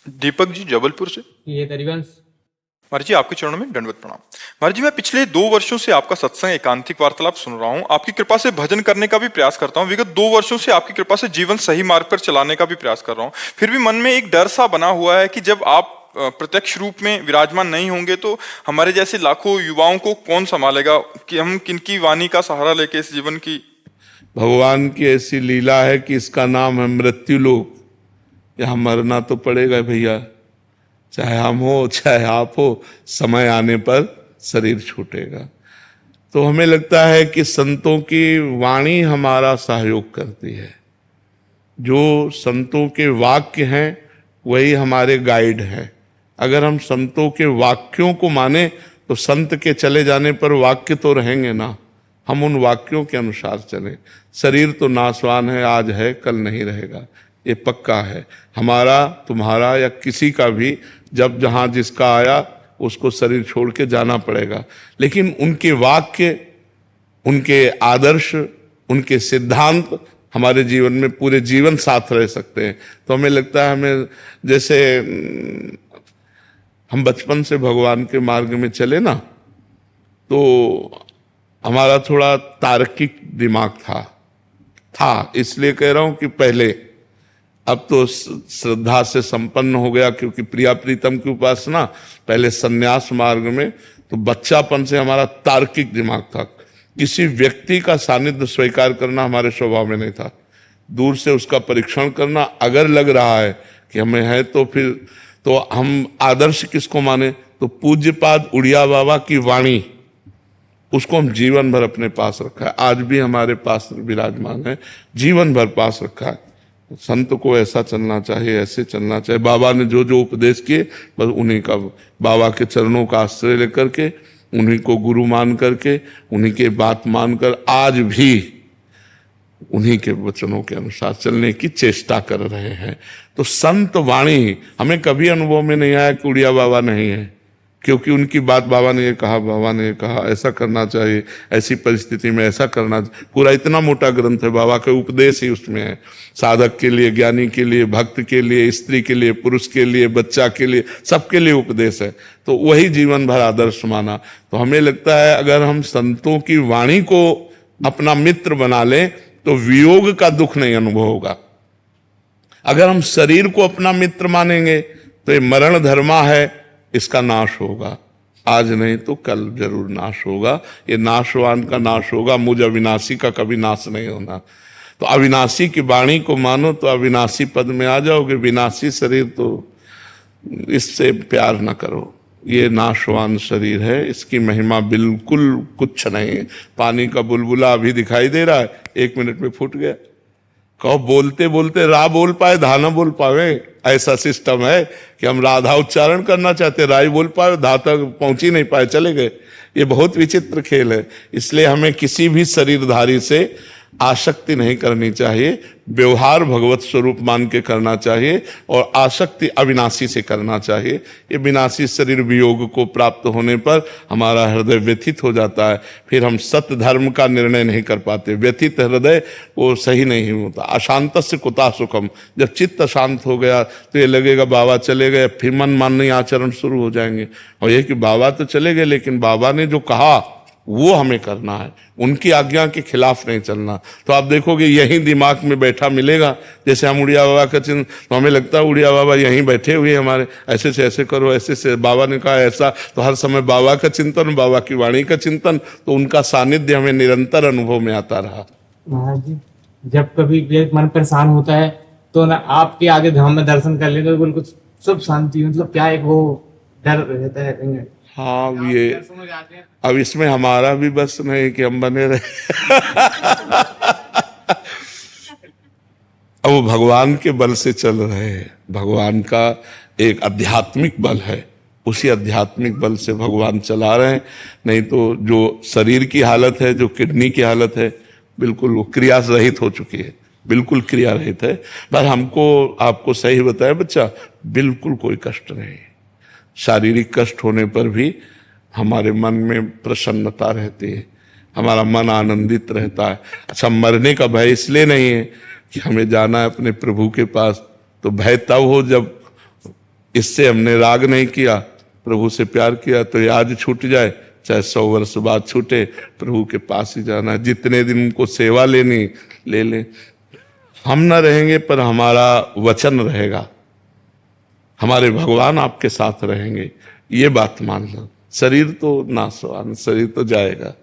दीपक जी जबलपुर से। ये हरिवंश। महाराज जी आपके चरणों में दंडवत प्रणाम। महाराज जी मैं पिछले 2 वर्षों से आपका सत्संग एकांतिक वार्तालाप सुन रहा हूँ। आपकी कृपा से भजन करने का भी प्रयास करता हूँ। विगत 2 वर्षों से आपकी कृपा से जीवन सही मार्ग पर चलाने का भी प्रयास कर रहा हूँ। फिर भी मन में एक डर सा बना हुआ है कि जब आप प्रत्यक्ष रूप में विराजमान नहीं होंगे तो हमारे जैसे लाखों युवाओं को कौन संभालेगा, कि हम किनकी वाणी का सहारा लेके इस जीवन की। भगवान की ऐसी लीला है कि इसका नाम है मृत्यु लोक। यहाँ मरना तो पड़ेगा भैया, चाहे हम हो चाहे आप हो, समय आने पर शरीर छूटेगा। तो हमें लगता है कि संतों की वाणी हमारा सहयोग करती है। जो संतों के वाक्य हैं वही हमारे गाइड हैं। अगर हम संतों के वाक्यों को माने तो संत के चले जाने पर वाक्य तो रहेंगे ना, हम उन वाक्यों के अनुसार चलें। शरीर तो नाशवान है, आज है कल नहीं रहेगा, ये पक्का है। हमारा तुम्हारा या किसी का भी जब जहाँ जिसका आया उसको शरीर छोड़ के जाना पड़ेगा। लेकिन उनके वाक्य, उनके आदर्श, उनके सिद्धांत हमारे जीवन में पूरे जीवन साथ रह सकते हैं। तो हमें लगता है, हमें जैसे हम बचपन से भगवान के मार्ग में चले ना, तो हमारा थोड़ा तार्किक दिमाग था इसलिए कह रहा हूं कि पहले, अब तो श्रद्धा से संपन्न हो गया क्योंकि प्रिया प्रीतम की उपासना। पहले सन्यास मार्ग में तो बच्चापन से हमारा तार्किक दिमाग था। किसी व्यक्ति का सानिध्य स्वीकार करना हमारे स्वभाव में नहीं था। दूर से उसका परीक्षण करना, अगर लग रहा है कि हमें है तो फिर तो हम आदर्श किसको माने, तो पूज्यपाद उड़िया बाबा की वाणी, उसको हम जीवन भर अपने पास रखा है। आज भी हमारे पास विराजमान है, जीवन भर पास रखा है। संत को ऐसा चलना चाहिए, ऐसे चलना चाहिए। बाबा ने जो जो उपदेश किए बस उन्हीं का, बाबा के चरणों का आश्रय लेकर के, उन्हीं को गुरु मान करके, उन्हीं के बात मानकर आज भी उन्हीं के वचनों के अनुसार चलने की चेष्टा कर रहे हैं। तो संत वाणी हमें कभी अनुभव में नहीं आया कि उड़िया बाबा नहीं है, क्योंकि उनकी बात बाबा ने ये कहा, बाबा ने ये कहा, ऐसा करना चाहिए, ऐसी परिस्थिति में ऐसा करना। पूरा इतना मोटा ग्रंथ है, बाबा के उपदेश ही उसमें है। साधक के लिए, ज्ञानी के लिए, भक्त के लिए, स्त्री के लिए, पुरुष के लिए, बच्चा के लिए, सबके लिए उपदेश है। तो वही जीवन भर आदर्श माना। तो हमें लगता है अगर हम संतों की वाणी को अपना मित्र बना लें तो वियोग का दुख नहीं अनुभव होगा। अगर हम शरीर को अपना मित्र मानेंगे तो ये मरण धर्मा है, इसका नाश होगा। आज नहीं तो कल जरूर नाश होगा। ये नाशवान का नाश होगा, मुझ अविनाशी का कभी नाश नहीं होना। तो अविनाशी की वाणी को मानो तो अविनाशी पद में आ जाओगे। विनाशी शरीर तो इससे प्यार न करो, ये नाशवान शरीर है, इसकी महिमा बिल्कुल कुछ नहीं है। पानी का बुलबुला अभी दिखाई दे रहा है, 1 मिनट में फूट गया। कहो बोलते बोलते रा बोल पाए, धा ना बोल पावे, ऐसा सिस्टम है कि हम राधा उच्चारण करना चाहते, राय बोल पाए, धा तक पहुंच ही नहीं पाए, चले गए। ये बहुत विचित्र खेल है। इसलिए हमें किसी भी शरीरधारी से आसक्ति नहीं करनी चाहिए। व्यवहार भगवत स्वरूप मान के करना चाहिए और आसक्ति अविनाशी से करना चाहिए। ये विनाशी शरीर वियोग को प्राप्त होने पर हमारा हृदय व्यथित हो जाता है, फिर हम सत्य धर्म का निर्णय नहीं कर पाते। व्यथित हृदय वो सही नहीं होता। अशांत से कुता सुखम, जब चित्त शांत हो गया तो ये लगेगा बाबा चले गए, फिर मन माननीय आचरण शुरू हो जाएंगे। और ये कि बाबा तो चले गए लेकिन बाबा ने जो कहा वो हमें करना है, उनकी आज्ञा के खिलाफ नहीं चलना। तो आप देखोगे यही दिमाग में बैठा मिलेगा। जैसे हम उड़िया बाबा का चिन्ह, तो हमें लगता है उड़िया बाबा यहीं बैठे हुए हमारे, ऐसे से ऐसे करो, ऐसे से बाबा ने कहा ऐसा। तो हर समय बाबा का चिंतन, बाबा की वाणी का चिंतन, तो उनका सानिध्य हमें निरंतर अनुभव में आता रहा। महाराज जी जब कभी मन परेशान होता है तो ना आपके आगे धाम में दर्शन कर लेते तो बिल्कुल सब शांति, मतलब क्या एक वो डर रहता है कहीं। हाँ, ये अब इसमें हमारा भी बस नहीं कि हम बने रहे। अब वो भगवान के बल से चल रहे हैं। भगवान का एक आध्यात्मिक बल है, उसी आध्यात्मिक बल से भगवान चला रहे हैं। नहीं तो जो शरीर की हालत है, जो किडनी की हालत है, बिल्कुल वो क्रिया रहित हो चुकी है, बिल्कुल क्रिया रहित है। पर हमको आपको सही बताया बच्चा, बिल्कुल कोई कष्ट नहीं। शारीरिक कष्ट होने पर भी हमारे मन में प्रसन्नता रहती है, हमारा मन आनंदित रहता है। अच्छा, मरने का भय इसलिए नहीं है कि हमें जाना है अपने प्रभु के पास, तो भय तब हो जब इससे हमने राग नहीं किया, प्रभु से प्यार किया, तो ये आज छूट जाए चाहे 100 वर्ष बाद छूटे, प्रभु के पास ही जाना है। जितने दिन उनको सेवा लेनी ले लें। हम न रहेंगे पर हमारा वचन रहेगा, हमारे भगवान आपके साथ रहेंगे, ये बात मान लो। शरीर तो नाशवान, शरीर तो जाएगा।